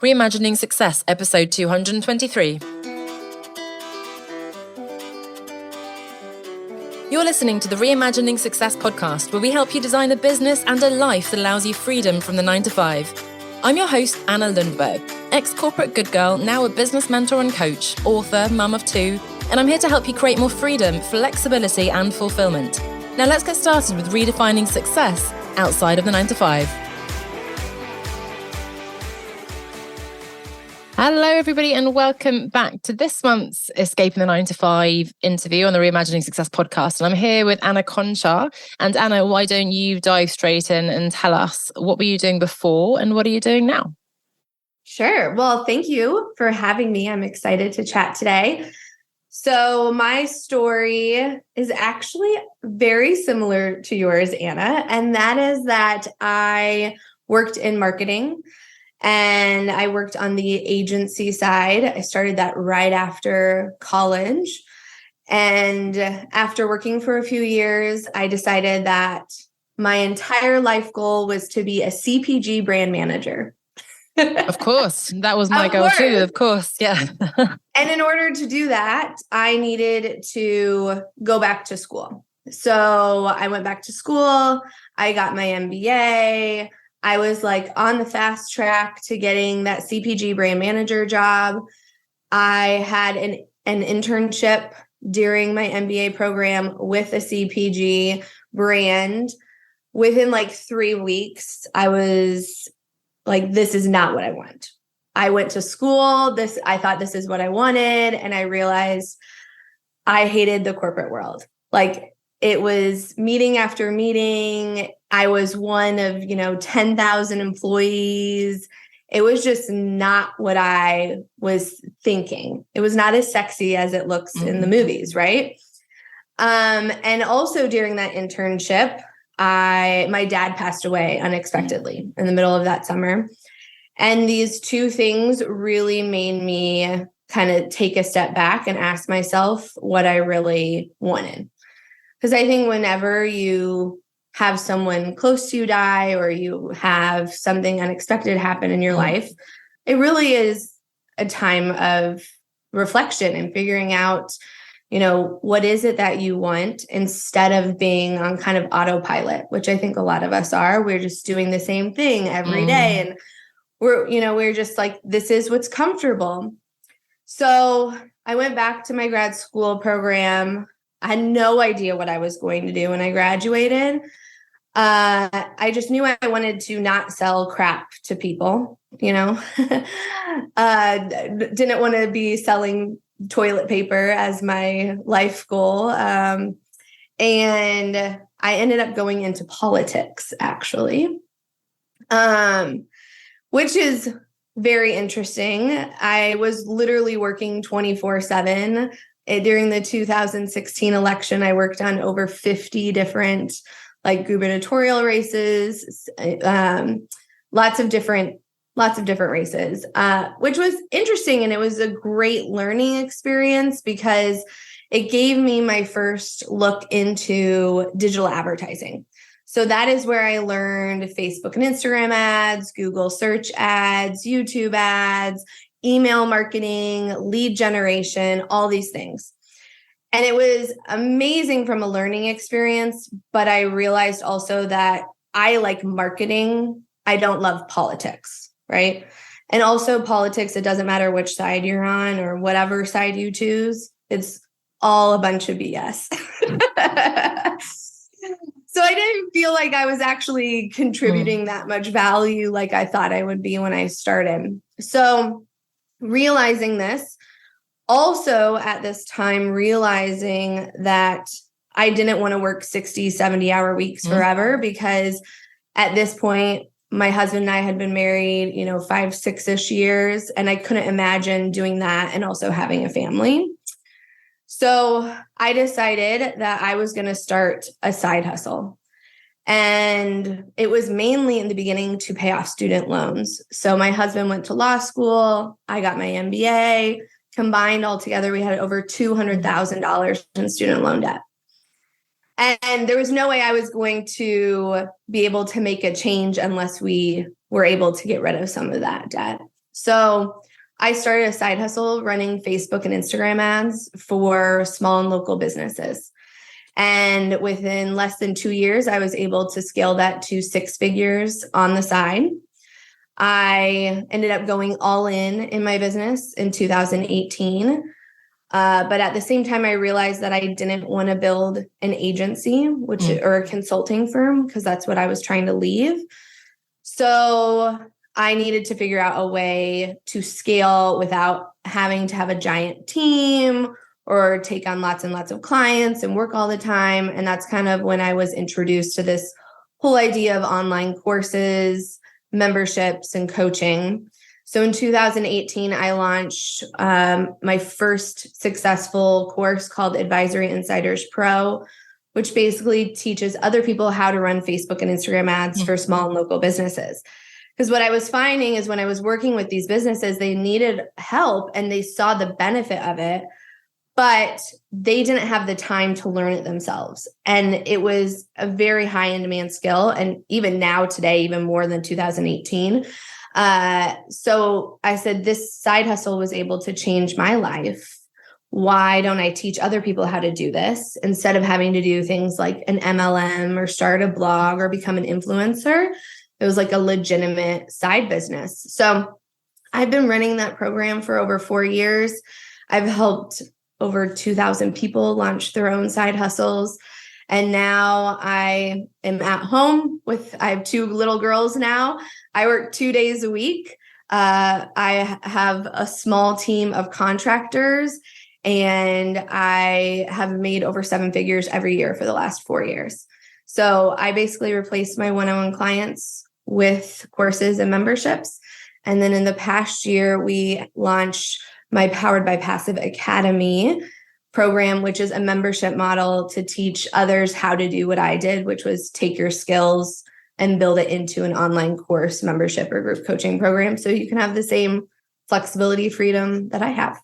Reimagining Success, episode 223. You're listening to the Reimagining Success podcast, where we help you design a business and a life that allows you freedom from the 9 to 5. I'm your host, Anna Lundberg, ex-corporate good girl, now a business mentor and coach, author, mum of 2, and I'm here to help you create more freedom, flexibility, and fulfillment. Now let's get started with redefining success outside of the 9 to 5. Hello, everybody, and welcome back to this month's Escaping the 9 to 5 interview on the Reimagining Success podcast. And I'm here with Anna Konchar. And Anna, why don't you dive straight in and tell us what were you doing before and what are you doing now? Sure. Well, thank you for having me. I'm excited to chat today. So my story is actually very similar to yours, Anna, and that is that I worked in marketing. And I worked on the agency side. I started that right after college. And after working for a few years, I decided that my entire life goal was to be a CPG brand manager. Of course. That was my goal too, of course. Yeah. And in order to do that, I needed to go back to school. So I went back to school. I got my MBA. I was like on the fast track to getting that CPG brand manager job. I had an internship during my MBA program with a CPG brand. Within like 3 weeks, I was like, this is not what I want. I went to school. I thought this is what I wanted. And I realized I hated the corporate world. Like, it was meeting after meeting. I was one of, 10,000 employees. It was just not what I was thinking. It was not as sexy as it looks in the movies, right? And also during that internship, my dad passed away unexpectedly in the middle of that summer. And these two things really made me kind of take a step back and ask myself what I really wanted. Because I think whenever you have someone close to you die or you have something unexpected happen in your life, it really is a time of reflection and figuring out, what is it that you want instead of being on kind of autopilot, which I think a lot of us are. We're just doing the same thing every day. And we're just like, this is what's comfortable. So I went back to my grad school program. I had no idea what I was going to do when I graduated. I just knew I wanted to not sell crap to people, didn't want to be selling toilet paper as my life goal. And I ended up going into politics, actually, which is very interesting. I was literally working 24/7. During the 2016 election, I worked on over 50 different gubernatorial races, lots of different races, which was interesting. And it was a great learning experience because it gave me my first look into digital advertising. So that is where I learned Facebook and Instagram ads, Google search ads, YouTube ads, email marketing, lead generation, all these things. And it was amazing from a learning experience, but I realized also that I like marketing. I don't love politics, right? And also politics, it doesn't matter which side you're on or whatever side you choose. It's all a bunch of BS. So I didn't feel like I was actually contributing that much value like I thought I would be when I started. So realizing this, also at this time, realizing that I didn't want to work 60, 70-hour weeks forever, because at this point, my husband and I had been married, 5, 6-ish years, and I couldn't imagine doing that and also having a family. So I decided that I was going to start a side hustle. And it was mainly in the beginning to pay off student loans. So my husband went to law school. I got my MBA. Combined all together, we had over $200,000 in student loan debt. And there was no way I was going to be able to make a change unless we were able to get rid of some of that debt. So I started a side hustle running Facebook and Instagram ads for small and local businesses. And within less than 2 years, I was able to scale that to 6 figures on the side. I ended up going all in my business in 2018. But at the same time, I realized that I didn't want to build an agency, or a consulting firm, because that's what I was trying to leave. So I needed to figure out a way to scale without having to have a giant team or take on lots and lots of clients and work all the time. And that's kind of when I was introduced to this whole idea of online courses, memberships, and coaching. So in 2018, I launched my first successful course called Advisory Insiders Pro, which basically teaches other people how to run Facebook and Instagram ads for small and local businesses. Because what I was finding is when I was working with these businesses, they needed help and they saw the benefit of it, but they didn't have the time to learn it themselves. And it was a very high in demand skill. And even now today, even more than 2018. So I said, this side hustle was able to change my life. Why don't I teach other people how to do this instead of having to do things like an MLM or start a blog or become an influencer? It was like a legitimate side business. So I've been running that program for over 4 years. I've helped over 2,000 people launch their own side hustles. And now I am at home I have 2 little girls now. I work 2 days a week. I have a small team of contractors, and I have made over 7 figures every year for the last 4 years. So I basically replaced my one-on-one clients with courses and memberships. And then in the past year, we launched my Powered by Passive Academy program, which is a membership model to teach others how to do what I did, which was take your skills and build it into an online course, membership, or group coaching program. So you can have the same flexibility, freedom that I have.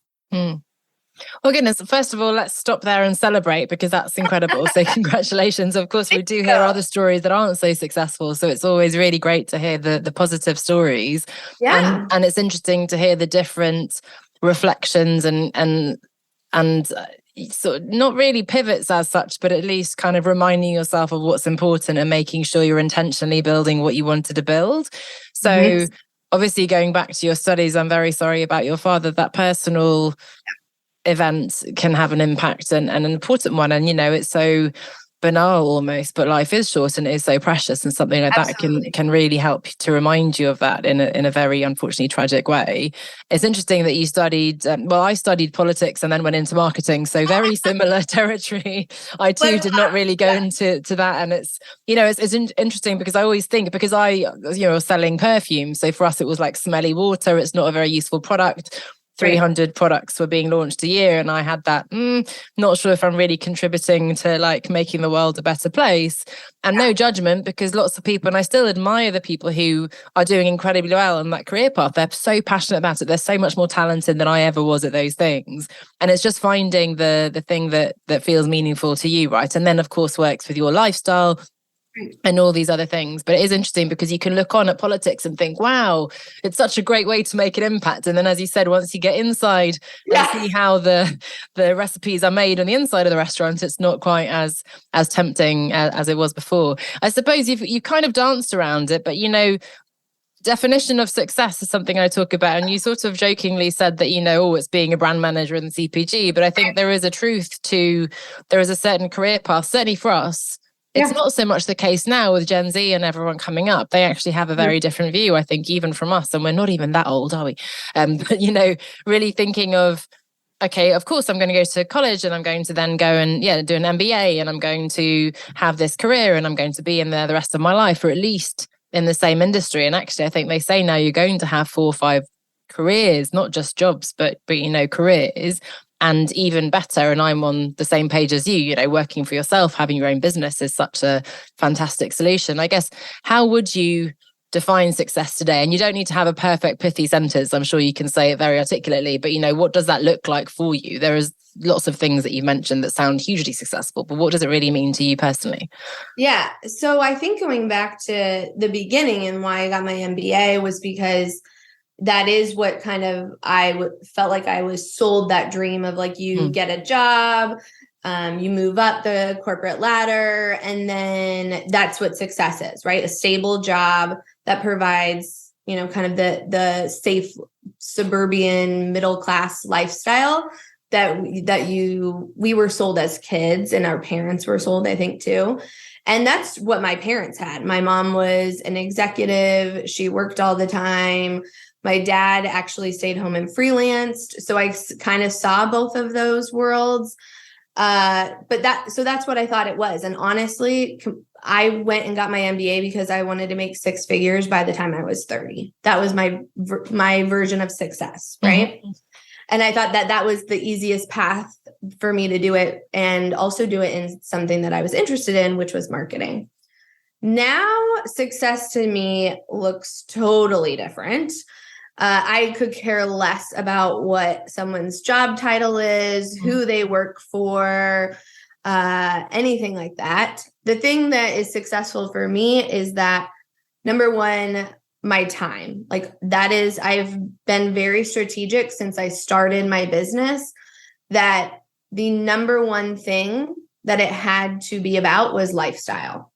Well, goodness, first of all, let's stop there and celebrate, because that's incredible. So congratulations. Of course, we do hear other stories that aren't so successful. So it's always really great to hear the positive stories. Yeah. And it's interesting to hear the different reflections and sort of not really pivots as such, but at least kind of reminding yourself of what's important and making sure you're intentionally building what you wanted to build. So obviously, going back to your studies, I'm very sorry about your father. That personal event can have an impact and an important one. And, it's so banal almost, but life is short and it is so precious, and something like Absolutely. that can really help to remind you of that in a very unfortunately tragic way. It's interesting that you studied, I studied politics and then went into marketing, so very similar territory. I too did not really go into that, and it's interesting because I always think, because I was selling perfume, so for us it was like smelly water. It's not a very useful product. 300 products were being launched a year, and I had that not sure if I'm really contributing to like making the world a better place. And no judgment, because lots of people, and I still admire the people who are doing incredibly well in that career path. They're so passionate about it. They're so much more talented than I ever was at those things. And it's just finding the thing that feels meaningful to you, right? And then of course works with your lifestyle and all these other things. But it is interesting because you can look on at politics and think, wow, it's such a great way to make an impact. And then, as you said, once you get inside and see how the recipes are made on the inside of the restaurant, it's not quite as tempting as it was before. I suppose you've kind of danced around it, but definition of success is something I talk about. And you sort of jokingly said that, it's being a brand manager in CPG. But I think there is a truth to, there is a certain career path, certainly for us. It's not so much the case now with Gen Z and everyone coming up. They actually have a very different view, I think, even from us. And we're not even that old, are we? But, really thinking of, okay, of course, I'm going to go to college and I'm going to then go and do an MBA, and I'm going to have this career and I'm going to be in there the rest of my life, or at least in the same industry. And actually, I think they say now you're going to have 4 or 5 careers, not just jobs, but careers. And even better, and I'm on the same page as you, working for yourself, having your own business is such a fantastic solution. I guess, how would you define success today? And you don't need to have a perfect pithy sentence. I'm sure you can say it very articulately, but what does that look like for you? There is lots of things that you mentioned that sound hugely successful, but what does it really mean to you personally? Yeah. So I think going back to the beginning and why I got my MBA was because that is what kind of felt like I was sold that dream of like, you get a job, you move up the corporate ladder, and then that's what success is, right? A stable job that provides, kind of the safe suburban middle class lifestyle that we were sold as kids, and our parents were sold, I think, too. And that's what my parents had. My mom was an executive. She worked all the time. My dad actually stayed home and freelanced. So I kind of saw both of those worlds. So that's what I thought it was. And honestly, I went and got my MBA because I wanted to make six figures by the time I was 30. That was my version of success, right? Mm-hmm. And I thought that was the easiest path for me to do it, and also do it in something that I was interested in, which was marketing. Now, success to me looks totally different. I could care less about what someone's job title is, who they work for, anything like that. The thing that is successful for me is that, number one, my time. Like I've been very strategic since I started my business, that the number one thing that it had to be about was lifestyle.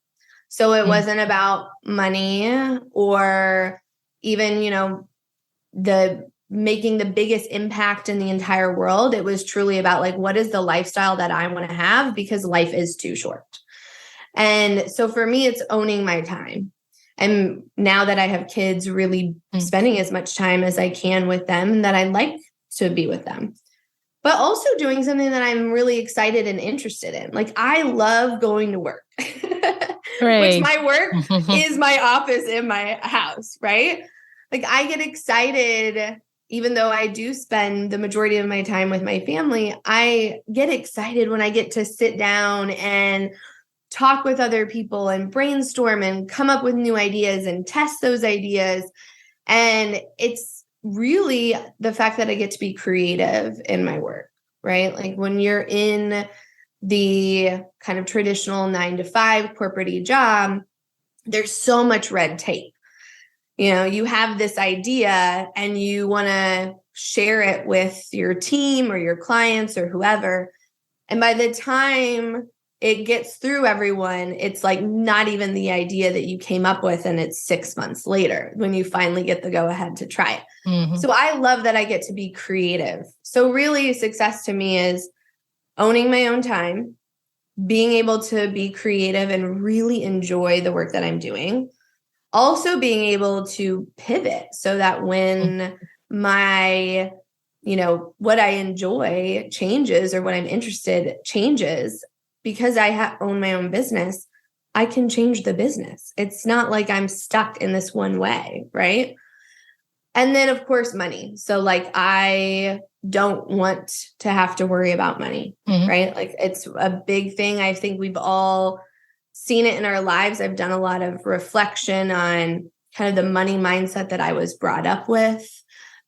So it wasn't about money or even, the making the biggest impact in the entire world. It was truly about like, what is the lifestyle that I want to have, because life is too short. And so for me, it's owning my time. And now that I have kids, really spending as much time as I can with them, that I like to be with them, but also doing something that I'm really excited and interested in. Like, I love going to work, which my work is my office in my house, right? Like, I get excited, even though I do spend the majority of my time with my family, I get excited when I get to sit down and talk with other people and brainstorm and come up with new ideas and test those ideas. And it's really the fact that I get to be creative in my work, right? Like, when you're in the kind of traditional 9-to-5 corporate-y job, there's so much red tape. You have this idea and you want to share it with your team or your clients or whoever. And by the time it gets through everyone, it's like not even the idea that you came up with, and it's 6 months later when you finally get the go ahead to try it. Mm-hmm. So I love that I get to be creative. So really, success to me is owning my own time, being able to be creative and really enjoy the work that I'm doing. Also being able to pivot so that when my, what I enjoy changes, or what I'm interested changes, because I own my own business, I can change the business. It's not like I'm stuck in this one way, right? And then, of course, money. So like, I don't want to have to worry about money, right? Like, it's a big thing. I think we've all seen it in our lives. I've done a lot of reflection on kind of the money mindset that I was brought up with,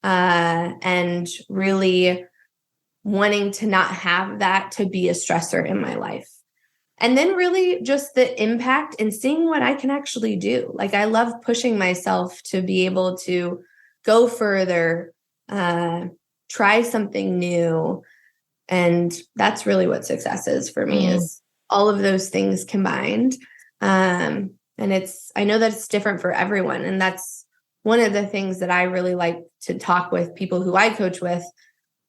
and really wanting to not have that to be a stressor in my life. And then really just the impact and seeing what I can actually do. Like, I love pushing myself to be able to go further, try something new. And that's really what success is for me, is all of those things combined. And I know that it's different for everyone. And that's one of the things that I really like to talk with people who I coach with,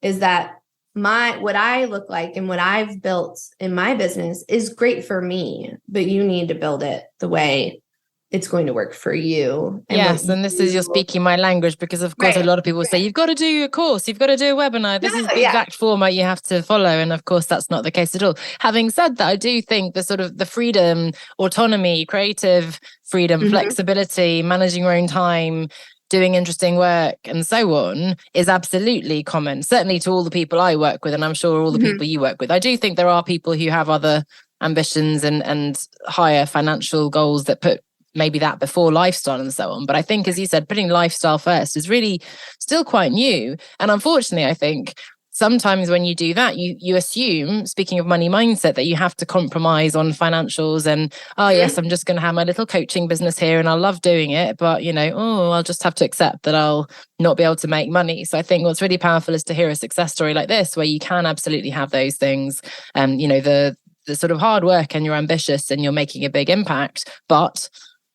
is that what I look like and what I've built in my business is great for me, but you need to build it the way it's going to work for you. Yes. And this is, you're speaking my language, because of course, a lot of people say, you've got to do a course, you've got to do a webinar. This is the exact format you have to follow. And of course, that's not the case at all. Having said that, I do think the sort of the freedom, autonomy, creative freedom, flexibility, managing your own time, doing interesting work and so on is absolutely common, certainly to all the people I work with, and I'm sure all the people you work with. I do think there are people who have other ambitions and higher financial goals that put maybe that before lifestyle and so on. But I think, as you said, putting lifestyle first is really still quite new. And unfortunately, I think sometimes when you do that, you assume, speaking of money mindset, that you have to compromise on financials and, oh yes, I'm just going to have my little coaching business here and I love doing it. But, I'll just have to accept that I'll not be able to make money. So I think what's really powerful is to hear a success story like this, where you can absolutely have those things. The sort of hard work and you're ambitious and you're making a big impact, but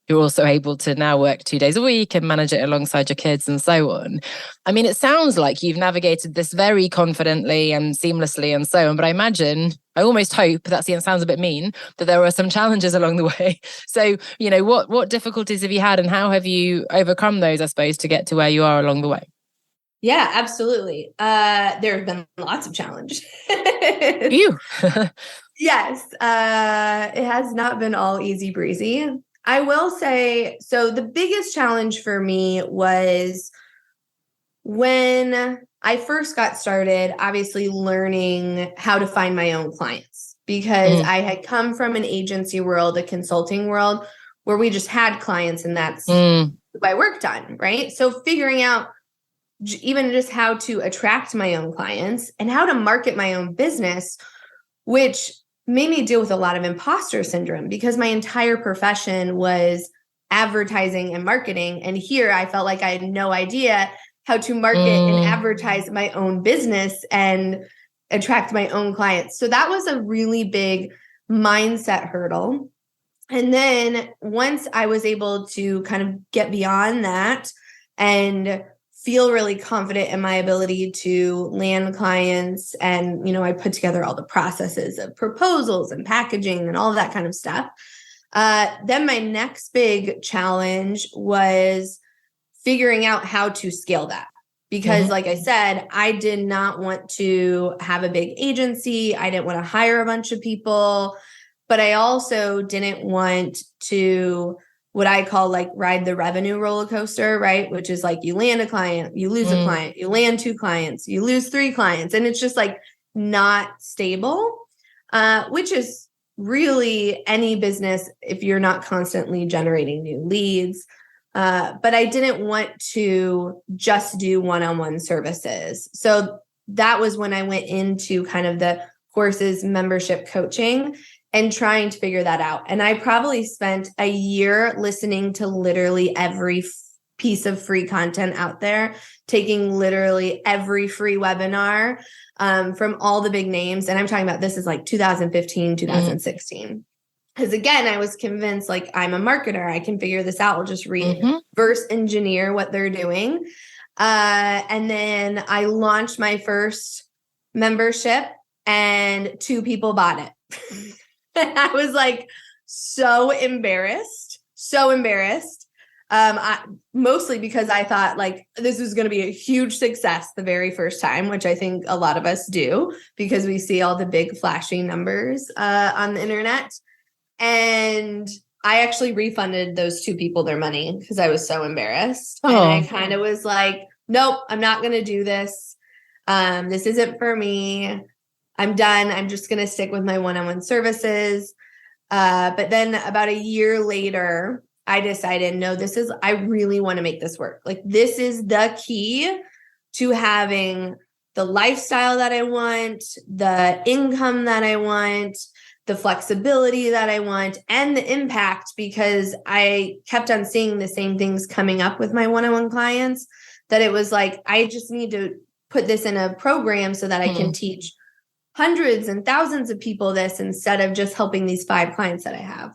you're also able to now work 2 days a week and manage it alongside your kids and so on. I mean, it sounds like you've navigated this very confidently and seamlessly and so on, but I almost hope, it sounds a bit mean, that there were some challenges along the way. So, what difficulties have you had and how have you overcome those, I suppose, to get to where you are along the way? Yeah, absolutely. There have been lots of challenges. You? Yes. It has not been all easy breezy. I will say, so the biggest challenge for me was when I first got started, obviously learning how to find my own clients, because I had come from an agency world, a consulting world, where we just had clients and that's who I worked on, right? So figuring out even just how to attract my own clients and how to market my own business, which made me deal with a lot of imposter syndrome because my entire profession was advertising and marketing. And here I felt like I had no idea how to market and advertise my own business and attract my own clients. So that was a really big mindset hurdle. And then once I was able to kind of get beyond that and feel really confident in my ability to land clients. And, I put together all the processes of proposals and packaging and all of that kind of stuff. Then my next big challenge was figuring out how to scale that. Because like I said, I did not want to have a big agency. I didn't want to hire a bunch of people, but I also didn't want to what I call like ride the revenue roller coaster, right? Which is like you land a client, you lose a client, you land 2 clients, you lose 3 clients. And it's just like not stable, which is really any business if you're not constantly generating new leads. But I didn't want to just do one-on-one services. So that was when I went into kind of the courses, membership coaching, and trying to figure that out. And I probably spent a year listening to literally every piece of free content out there, taking literally every free webinar from all the big names. And I'm talking about this is like 2015, 2016. Because again, I was convinced like I'm a marketer. I can figure this out. I'll just reverse engineer what they're doing. And then I launched my first membership and 2 people bought it. And I was like so embarrassed. Mostly because I thought like this was going to be a huge success the very first time, which I think a lot of us do because we see all the big flashy numbers on the internet. And I actually refunded those 2 people their money because I was so embarrassed. And I kind of was like, nope, I'm not going to do this. This isn't for me. I'm done. I'm just going to stick with my one-on-one services. But then about a year later, I decided, no, I really want to make this work. Like this is the key to having the lifestyle that I want, the income that I want, the flexibility that I want, and the impact, because I kept on seeing the same things coming up with my one-on-one clients that it was like, I just need to put this in a program so that I can teach hundreds and thousands of people this instead of just helping these 5 clients that I have.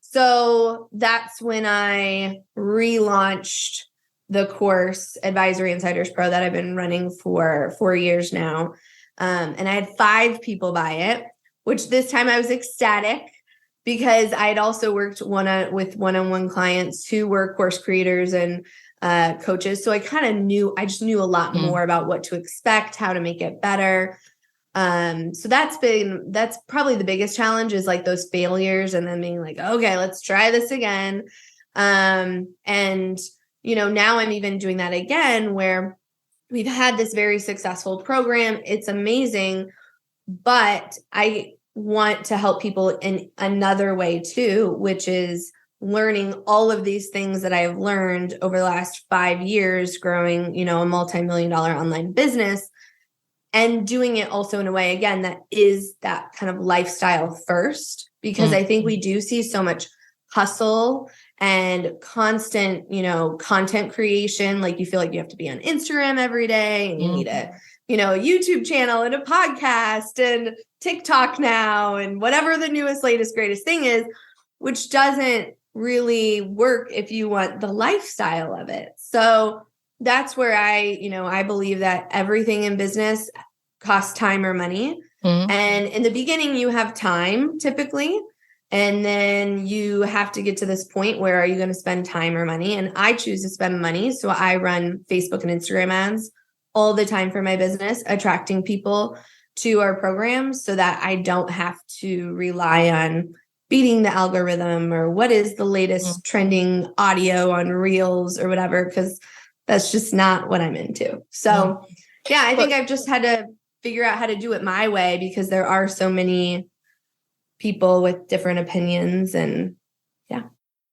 So that's when I relaunched the course Advisory Insiders Pro that I've been running for 4 years now. And I had 5 people buy it, which this time I was ecstatic because I had also worked with one-on-one clients who were course creators and coaches. So I just knew a lot more about what to expect, how to make it better. So that's probably the biggest challenge is like those failures and then being like, okay, let's try this again. And, now I'm even doing that again where we've had this very successful program. It's amazing, but I want to help people in another way too, which is learning all of these things that I've learned over the last 5 years growing, a multi-million-dollar online business and doing it also in a way, again, that is that kind of lifestyle first, because I think we do see so much hustle and constant, content creation. Like you feel like you have to be on Instagram every day and you need a YouTube channel and a podcast and TikTok now and whatever the newest, latest, greatest thing is, which doesn't really work if you want the lifestyle of it. So that's where I believe that everything in business costs time or money. And in the beginning, you have time typically. And then you have to get to this point where are you going to spend time or money? And I choose to spend money. So I run Facebook and Instagram ads all the time for my business, attracting people to our programs so that I don't have to rely on beating the algorithm or what is the latest trending audio on Reels or whatever, because that's just not what I'm into. So yeah, I think I've just had to figure out how to do it my way because there are so many people with different opinions and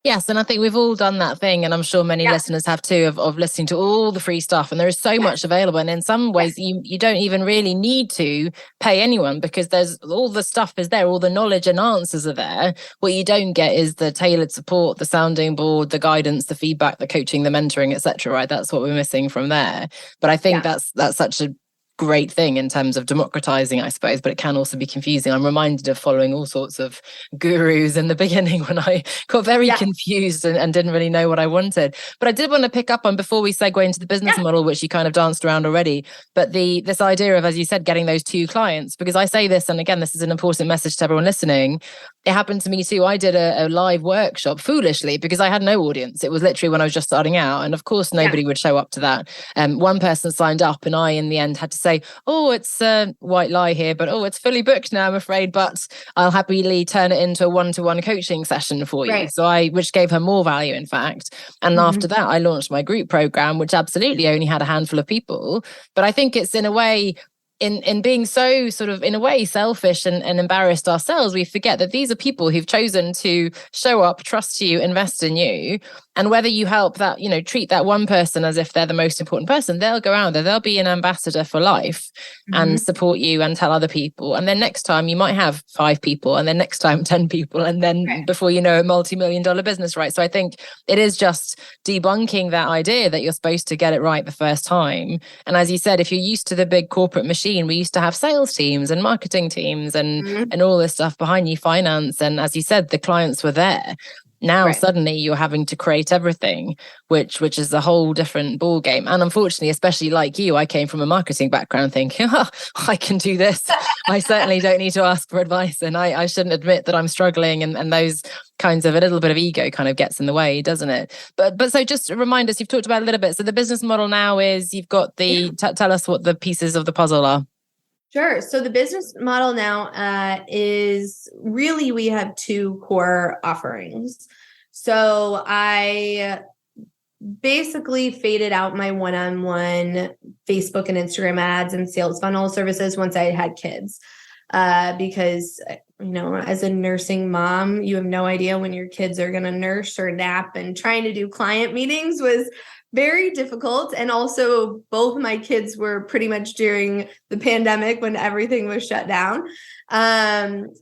Yes, and I think we've all done that thing, and I'm sure many listeners have too, of listening to all the free stuff, and there is so much available. And in some ways, you don't even really need to pay anyone because there's all the stuff is there, all the knowledge and answers are there. What you don't get is the tailored support, the sounding board, the guidance, the feedback, the coaching, the mentoring, etc. Right? That's what we're missing from there. But I think that's such a great thing in terms of democratizing, I suppose, but it can also be confusing. I'm reminded of following all sorts of gurus in the beginning when I got very confused and didn't really know what I wanted. But I did want to pick up on, before we segue into the business model, which you kind of danced around already, but this idea of, as you said, getting those 2 clients, because I say this, and again, this is an important message to everyone listening. It happened to me too. I did a live workshop foolishly because I had no audience. It was literally when I was just starting out. And of course, nobody would show up to that. One person signed up and I, in the end, had to say, oh, it's a white lie here, but it's fully booked now, I'm afraid, but I'll happily turn it into a one-to-one coaching session for you. So which gave her more value, in fact. And after that, I launched my group program, which absolutely only had a handful of people. But I think it's in a way, in being so sort of, in a way, selfish and embarrassed ourselves, we forget that these are people who've chosen to show up, trust you, invest in you. And whether you help that, treat that one person as if they're the most important person, they'll go out there, they'll be an ambassador for life and support you and tell other people. And then next time you might have 5 people, and then next time 10 people, and then before you know, a multi-million-dollar business, right? So I think it is just debunking that idea that you're supposed to get it right the first time. And as you said, if you're used to the big corporate machine, we used to have sales teams and marketing teams and all this stuff behind you, finance. And as you said, the clients were there. Now suddenly you're having to create everything, which is a whole different ball game. And unfortunately, especially like you, I came from a marketing background thinking, I can do this. I certainly don't need to ask for advice, and I shouldn't admit that I'm struggling. And those kinds of, a little bit of ego kind of gets in the way, doesn't it? But so just remind us, you've talked about it a little bit. So the business model now is, you've got tell us what the pieces of the puzzle are. Sure. So the business model now is really, we have 2 core offerings. So I basically faded out my one-on-one Facebook and Instagram ads and sales funnel services once I had kids. Because, as a nursing mom, you have no idea when your kids are going to nurse or nap, and trying to do client meetings was very difficult. And also both my kids were pretty much during the pandemic when everything was shut down.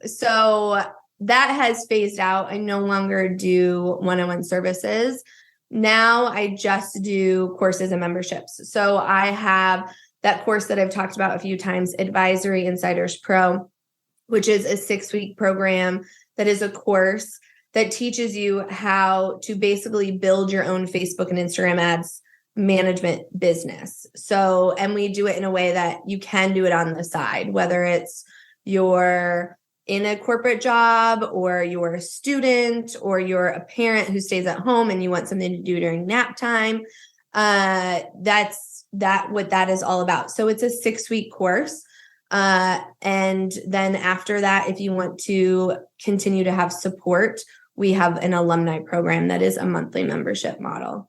So that has phased out. I no longer do one-on-one services. Now I just do courses and memberships. So I have that course that I've talked about a few times, Advisory Insiders Pro, which is a 6-week program that is a course that teaches you how to basically build your own Facebook and Instagram ads management business. So, and we do it in a way that you can do it on the side, whether it's you're in a corporate job or you're a student or you're a parent who stays at home and you want something to do during nap time. That's what that is all about. So it's a 6-week course. And then after that, if you want to continue to have support, we have an alumni program that is a monthly membership model.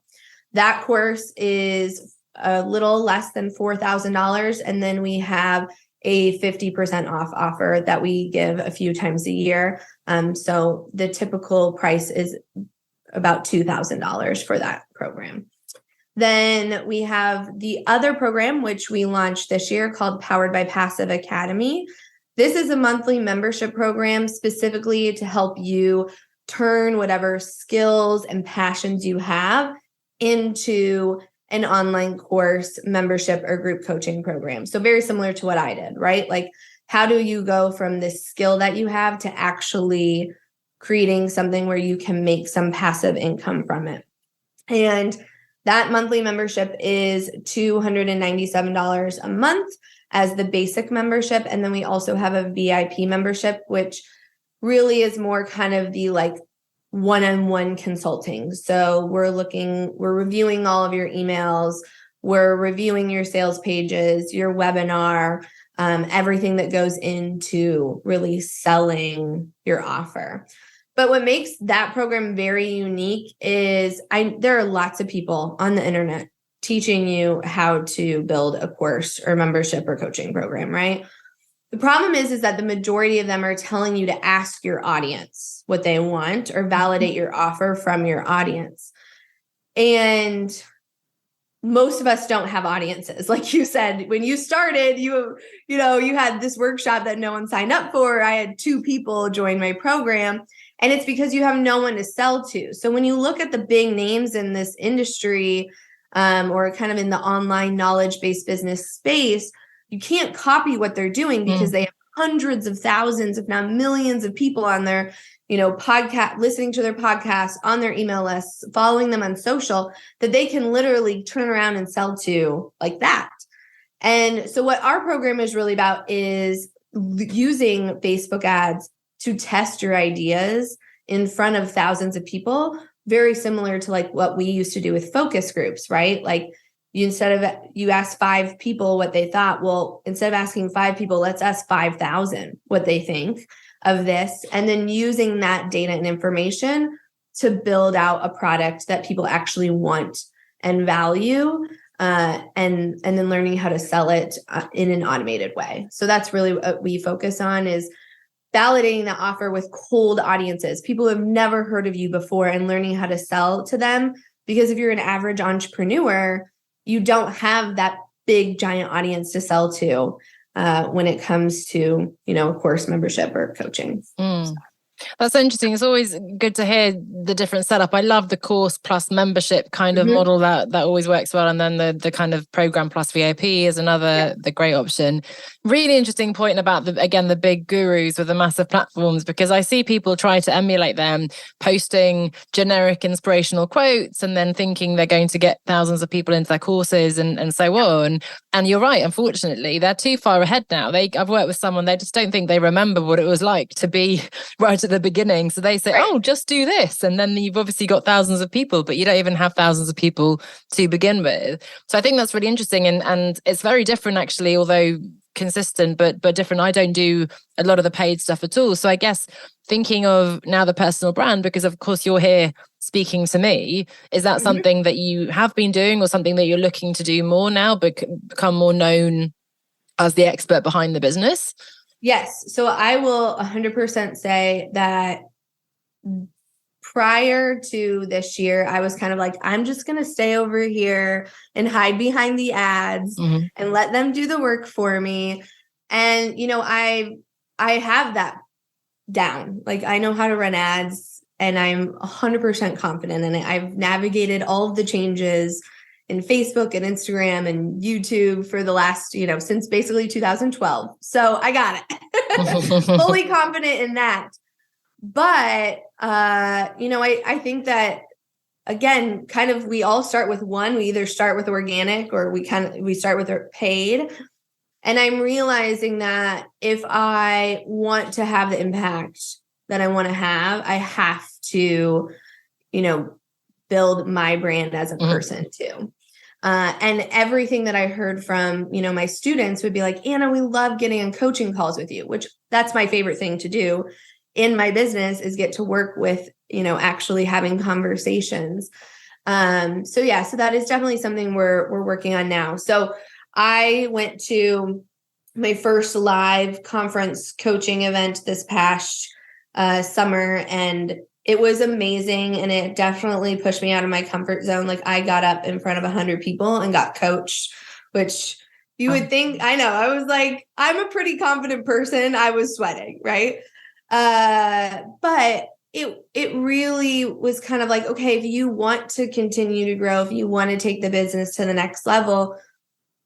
That course is a little less than $4,000. And then we have a 50% off offer that we give a few times a year. So the typical price is about $2,000 for that program. Then we have the other program, which we launched this year called Powered by Passive Academy. This is a monthly membership program specifically to help you turn whatever skills and passions you have into an online course, membership, or group coaching program. So very similar to what I did, right? Like, how do you go from this skill that you have to actually creating something where you can make some passive income from it? And that monthly membership is $297 a month as the basic membership. And then we also have a VIP membership, which really is more kind of the like one-on-one consulting. So we're reviewing all of your emails, we're reviewing your sales pages, your webinar, everything that goes into really selling your offer. But what makes that program very unique is there are lots of people on the internet teaching you how to build a course or membership or coaching program, right? The problem is that the majority of them are telling you to ask your audience what they want or validate your offer from your audience. And most of us don't have audiences. Like you said, when you started, you had this workshop that no one signed up for. I had 2 people join my program, and it's because you have no one to sell to. So when you look at the big names in this industry, or kind of in the online knowledge-based business space, you can't copy what they're doing because they have hundreds of thousands, if not millions of people on their, podcast, listening to their podcasts, on their email lists, following them on social, that they can literally turn around and sell to like that. And so what our program is really about is using Facebook ads to test your ideas in front of thousands of people, very similar to like what we used to do with focus groups, right? Like you ask 5 people what they thought. Well, instead of asking 5 people, let's ask 5,000 what they think of this. And then using that data and information to build out a product that people actually want and value, and then learning how to sell it in an automated way. So that's really what we focus on, is validating the offer with cold audiences, people who have never heard of you before, and learning how to sell to them. Because if you're an average entrepreneur, you don't have that big giant audience to sell to when it comes to, a course membership or coaching. That's interesting. It's always good to hear the different setup. I love the course plus membership kind of model that always works well. And then the kind of program plus VIP is another, the great option. Really interesting point about the big gurus with the massive platforms, because I see people try to emulate them, posting generic inspirational quotes and then thinking they're going to get thousands of people into their courses and so on. And you're right, unfortunately, they're too far ahead now. I've worked with someone, they just don't think they remember what it was like to be right at the beginning. So they say, oh, just do this. And then you've obviously got thousands of people, but you don't even have thousands of people to begin with. So I think that's really interesting. And it's very different, actually, although consistent, but different. I don't do a lot of the paid stuff at all. So I guess thinking of now the personal brand, because of course you're here speaking to me, is that something that you have been doing or something that you're looking to do more now, become more known as the expert behind the business? Yes. So I will 100% say that prior to this year, I was kind of like, I'm just going to stay over here and hide behind the ads and let them do the work for me. And, I have that down. Like, I know how to run ads and I'm 100% confident in it. I've navigated all of the changes in Facebook and Instagram and YouTube for the last, since basically 2012. So I got it. Fully confident in that. But, I think that, again, kind of, we all start with one. We either start with organic or we start with paid. And I'm realizing that if I want to have the impact that I want to have, I have to, build my brand as a person too. And everything that I heard from, my students would be like, Anna, we love getting on coaching calls with you, which that's my favorite thing to do in my business, is get to work with, actually having conversations. So that is definitely something we're working on now. So I went to my first live conference coaching event this past summer, and it was amazing. And it definitely pushed me out of my comfort zone. Like I got up in front of 100 people and got coached, which you would think, I know, I was like, I'm a pretty confident person. I was sweating, right? But it really was kind of like, okay, if you want to continue to grow, if you want to take the business to the next level,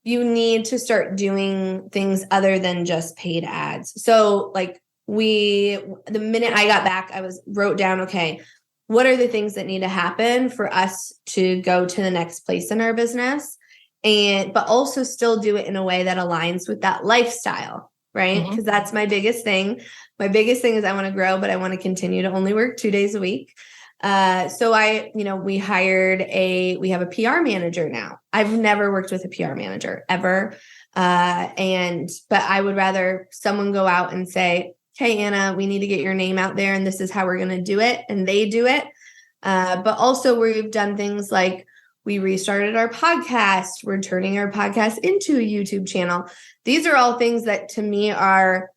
you need to start doing things other than just paid ads. So like the minute I got back, wrote down, okay, what are the things that need to happen for us to go to the next place in our business? But also still do it in a way that aligns with that lifestyle, right? Because that's my biggest thing. My biggest thing is I want to grow, but I want to continue to only work 2 days a week. So we have a PR manager now. I've never worked with a PR manager ever. But I would rather someone go out and say, hey, Anna, we need to get your name out there and this is how we're going to do it. And they do it. But also we've done things like we restarted our podcast. We're turning our podcast into a YouTube channel. These are all things that to me are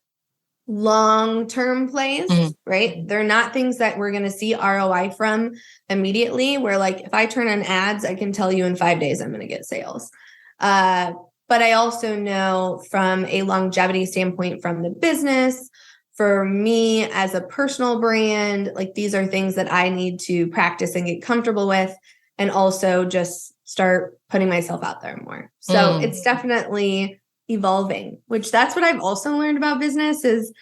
long-term plays, right? They're not things that we're going to see ROI from immediately, where like, if I turn on ads, I can tell you in 5 days, I'm going to get sales. But I also know from a longevity standpoint from the business, for me as a personal brand, like these are things that I need to practice and get comfortable with, and also just start putting myself out there more. So it's definitely evolving, which that's what I've also learned about business is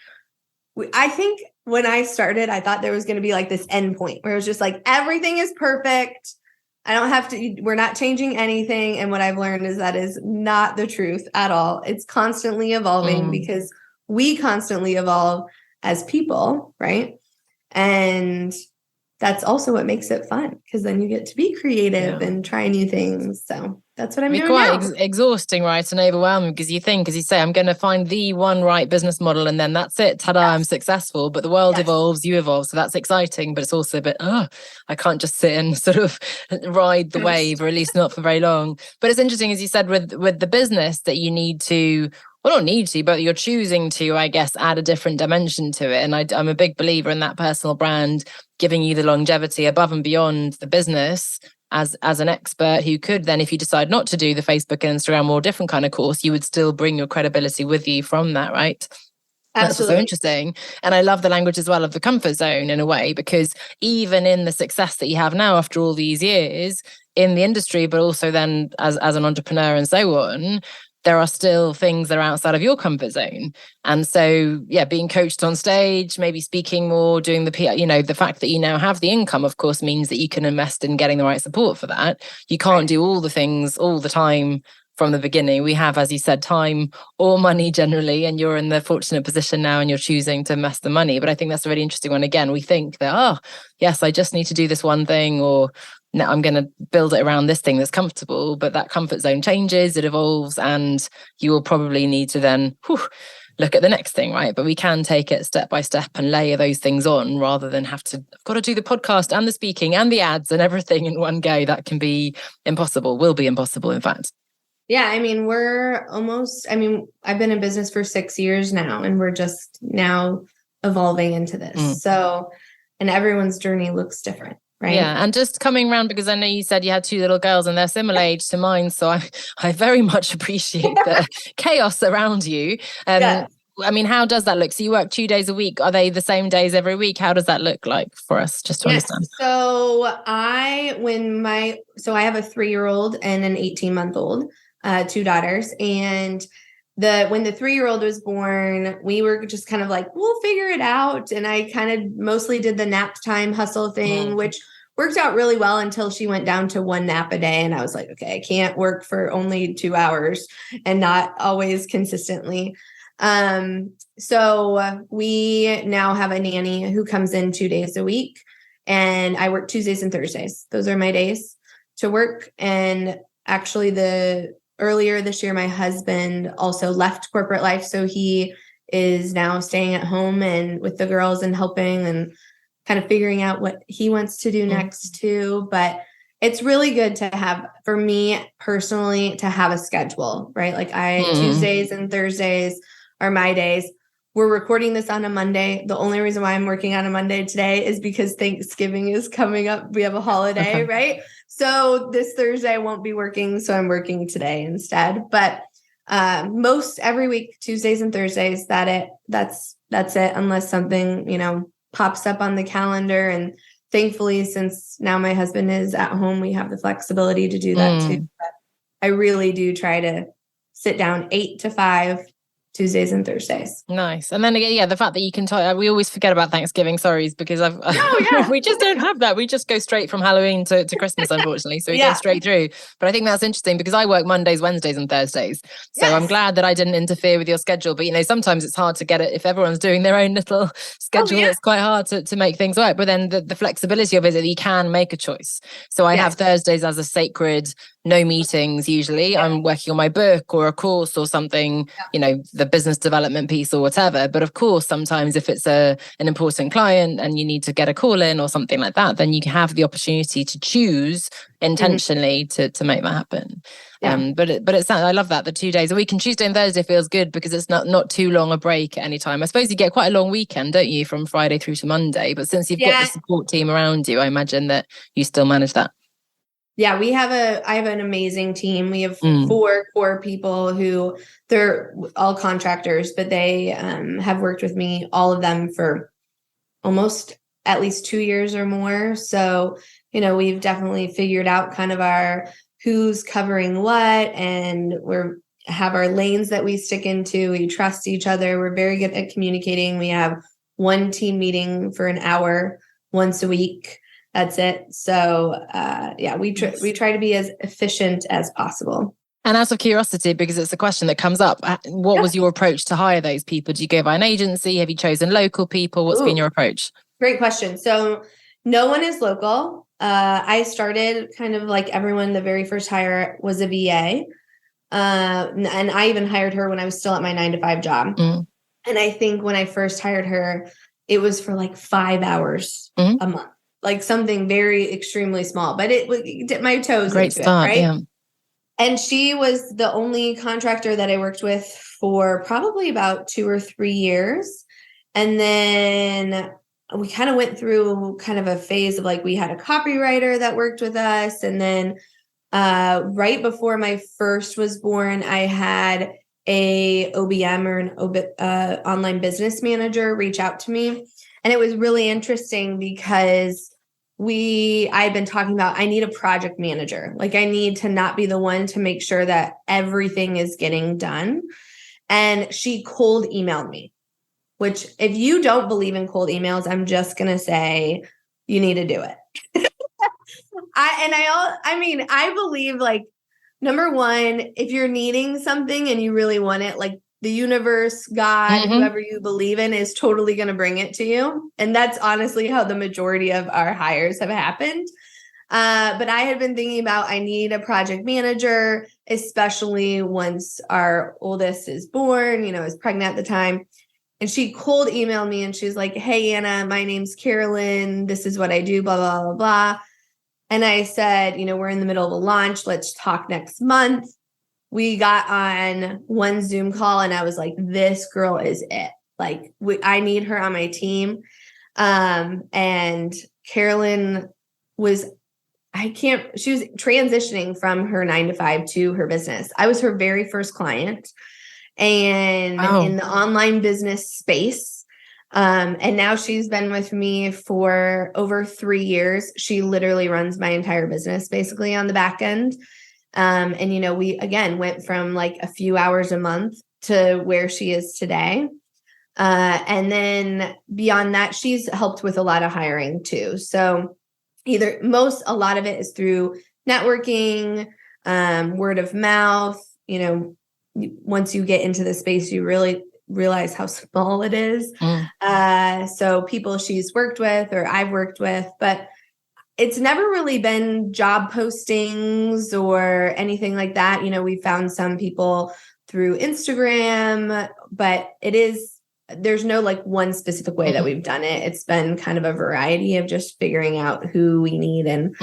I think when I started, I thought there was going to be like this end point where it was just like, everything is perfect. We're not changing anything. And what I've learned is that is not the truth at all. It's constantly evolving because we constantly evolve as people, right? And that's also what makes it fun, because then you get to be creative and try new things. So that's what I'm doing quite now. Exhausting, right? And overwhelming, because you think, as you say, I'm going to find the one right business model and then that's it. Ta-da, I'm successful. But the world evolves, you evolve. So that's exciting, but it's also a bit, I can't just sit and sort of ride the wave, or at least not for very long. But it's interesting, as you said, with the business, that you need to, well, not need to, but you're choosing to, I guess, add a different dimension to it. And I'm a big believer in that personal brand giving you the longevity above and beyond the business as an expert who could then, if you decide not to do the Facebook and Instagram or different kind of course, you would still bring your credibility with you from that, right? Absolutely. That's so interesting. And I love the language as well of the comfort zone in a way, because even in the success that you have now after all these years in the industry, but also then as an entrepreneur and so on, there are still things that are outside of your comfort zone. And so, being coached on stage, maybe speaking more, doing the PR, the fact that you now have the income, of course, means that you can invest in getting the right support for that. You can't do all the things all the time from the beginning. We have, as you said, time or money generally, and you're in the fortunate position now and you're choosing to invest the money. But I think that's a really interesting one. Again, we think that, yes, I just need to do this one thing, or no, I'm going to build it around this thing that's comfortable, but that comfort zone changes, it evolves, and you will probably need to then look at the next thing, right? But we can take it step by step and layer those things on, rather than I've got to do the podcast and the speaking and the ads and everything in one go. That can be impossible, will be impossible, in fact. Yeah, I mean, I've been in business for 6 years now, and we're just now evolving into this. So, and everyone's journey looks different. Right. Yeah. And just coming around, because I know you said you had 2 little girls and they're similar age to mine. So I very much appreciate the chaos around you. I mean, how does that look? So you work 2 days a week. Are they the same days every week? How does that look like for us, just to understand? So I have a 3-year-old and an 18-month-old, 2 daughters. And when the 3-year-old was born, we were just kind of like, we'll figure it out. And I kind of mostly did the nap time hustle thing, which worked out really well until she went down to 1 nap a day. And I was like, okay, I can't work for only 2 hours and not always consistently. So we now have a nanny who comes in 2 days a week, and I work Tuesdays and Thursdays. Those are my days to work. And actually earlier this year, my husband also left corporate life. So he is now staying at home and with the girls and helping and kind of figuring out what he wants to do next too. But it's really good to have, for me personally, to have a schedule, right? Like Tuesdays and Thursdays are my days. we're recording this on a Monday. The only reason why I'm working on a Monday today is because Thanksgiving is coming up. We have a holiday, right? So this Thursday I won't be working. So I'm working today instead. But most every week, Tuesdays and Thursdays, that's it, unless something, pops up on the calendar. And thankfully, since now my husband is at home, we have the flexibility to do that too. But I really do try to sit down 8 to 5 Tuesdays and Thursdays. Nice. And then again, the fact that you can we always forget about Thanksgiving, because we just don't have that. We just go straight from Halloween to Christmas, unfortunately. So we go straight through. But I think that's interesting because I work Mondays, Wednesdays and Thursdays. So I'm glad that I didn't interfere with your schedule. But, sometimes it's hard to get it. If everyone's doing their own little schedule, it's quite hard to make things work. But then the flexibility of it is that you can make a choice. So I have Thursdays as a sacred, no meetings usually. I'm working on my book or a course or something, the business development piece or whatever. But of course, sometimes if it's an important client and you need to get a call in or something like that, then you can have the opportunity to choose intentionally to make that happen. But it's I love that the 2 days a week, and Tuesday and Thursday feels good because it's not too long a break at any time. I suppose you get quite a long weekend, don't you, from Friday through to Monday? But since you've got the support team around you, I imagine that you still manage that. Yeah, I have an amazing team. We have 4 core people who they're all contractors, but they have worked with me, all of them, for almost at least 2 years or more. So, we've definitely figured out kind of our who's covering what, and have our lanes that we stick into. We trust each other. We're very good at communicating. We have one team meeting for an hour once a week. That's it. So, we try to be as efficient as possible. And out of curiosity, because it's a question that comes up, what was your approach to hire those people? Did you go by an agency? Have you chosen local people? What's been your approach? Great question. So no one is local. I started kind of like everyone. The very first hire was a VA. And I even hired her when I was still at my 9-to-5 job. And I think when I first hired her, it was for like 5 hours a month. Like something very extremely small, but it dipped my toes Great into start, it, right? Yeah. And she was the only contractor that I worked with for probably about 2 or 3 years. And then we kind of went through kind of a phase of like, we had a copywriter that worked with us. And then right before my first was born, I had a OBM or an online business manager reach out to me. And it was really interesting because I've been talking about, I need a project manager. Like I need to not be the one to make sure that everything is getting done. And she cold emailed me, which if you don't believe in cold emails, I'm just going to say you need to do it. I believe like, number one, if you're needing something and you really want it, like the universe, God, whoever you believe in is totally going to bring it to you. And that's honestly how the majority of our hires have happened. But I had been thinking about, I need a project manager, especially once our oldest is born, is pregnant at the time. And she cold emailed me and she's like, "Hey, Anna, my name's Carolyn. This is what I do, blah, blah, blah, blah." And I said, we're in the middle of a launch. Let's talk next month. We got on one Zoom call and I was like, this girl is it. Like I need her on my team. And Carolyn she was transitioning from her 9-to-5 to her business. I was her very first client and in the online business space. And now she's been with me for over 3 years. She literally runs my entire business basically on the back end. And, we, again, went from like a few hours a month to where she is today. And then beyond that, she's helped with a lot of hiring too. So a lot of it is through networking, word of mouth. Once you get into the space, you really realize how small it is. So people she's worked with or I've worked with, but it's never really been job postings or anything like that. We found some people through Instagram, but there's no like one specific way that we've done it. It's been kind of a variety of just figuring out who we need and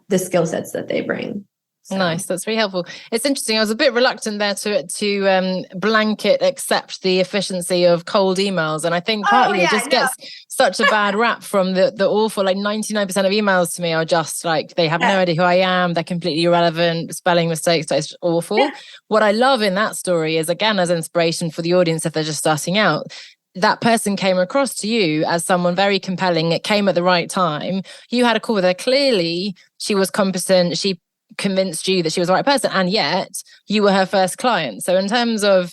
the skill sets that they bring. So. Nice. That's really helpful. It's interesting. I was a bit reluctant there to blanket accept the efficiency of cold emails. And I think partly it just gets such a bad rap from the awful, like 99% of emails to me are just like, they have no idea who I am. They're completely irrelevant, spelling mistakes. It's awful. Yeah. What I love in that story is, again, as inspiration for the audience, if they're just starting out, that person came across to you as someone very compelling. It came at the right time. You had a call with her. Clearly, she was competent. She convinced you that she was the right person, and yet you were her first client. So in terms of,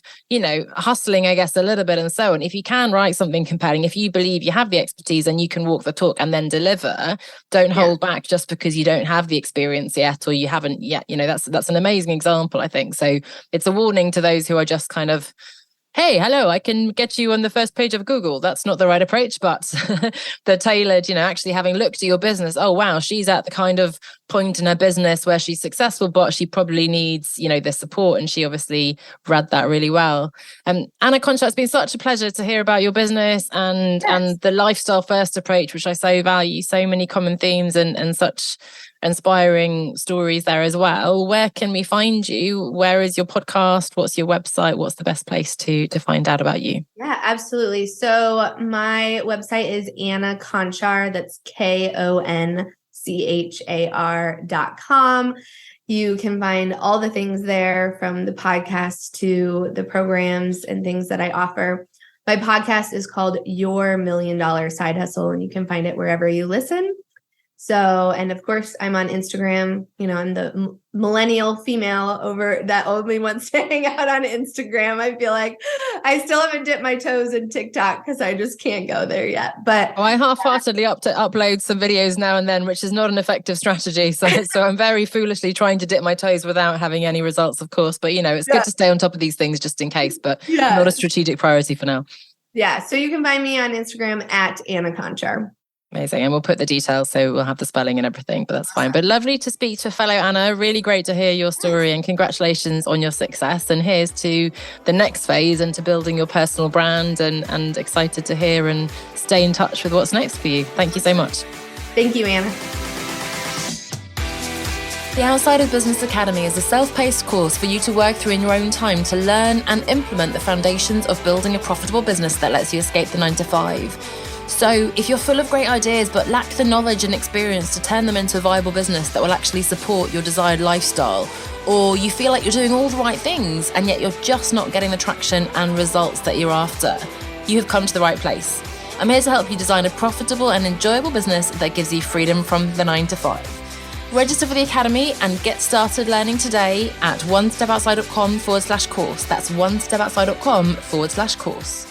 hustling, I guess, a little bit and so on, if you can write something compelling, if you believe you have the expertise and you can walk the talk and then deliver, don't hold back just because you don't have the experience yet or you haven't yet. That's an amazing example, I think. So it's a warning to those who are just kind of, hey, hello, I can get you on the first page of Google. That's not the right approach, but the tailored, actually having looked at your business. Oh, wow, she's at the kind of point in her business where she's successful, but she probably needs, the support. And she obviously read that really well. Anna Konchar, it's been such a pleasure to hear about your business and the lifestyle first approach, which I so value. So many common themes and such inspiring stories there as well. Where can we find you? Where is your podcast? What's your website? What's the best place to find out about you? Yeah, absolutely. So my website is Anna Konchar. That's KONCHAR.com. You can find all the things there, from the podcast to the programs and things that I offer. My podcast is called Your $1 Million Side Hustle, and you can find it wherever you listen. So, and of course, I'm on Instagram. I'm the millennial female over that only wants to hang out on Instagram. I feel like I still haven't dipped my toes in TikTok because I just can't go there yet. But I half-heartedly upload some videos now and then, which is not an effective strategy. So I'm very foolishly trying to dip my toes without having any results, of course. But, it's good to stay on top of these things just in case, but not a strategic priority for now. Yeah. So you can find me on Instagram at Anna Konchar. Amazing. And we'll put the details, so we'll have the spelling and everything, but that's fine. But lovely to speak to a fellow Anna. Really great to hear your story, and congratulations on your success. And here's to the next phase and to building your personal brand, and excited to hear and stay in touch with what's next for you. Thank you so much. Thank you, Anna. The Outside of Business Academy is a self-paced course for you to work through in your own time to learn and implement the foundations of building a profitable business that lets you escape the 9-to-5. So if you're full of great ideas but lack the knowledge and experience to turn them into a viable business that will actually support your desired lifestyle, or you feel like you're doing all the right things and yet you're just not getting the traction and results that you're after, you have come to the right place. I'm here to help you design a profitable and enjoyable business that gives you freedom from the 9-to-5. Register for the Academy and get started learning today at onestepoutside.com/course. That's onestepoutside.com/course.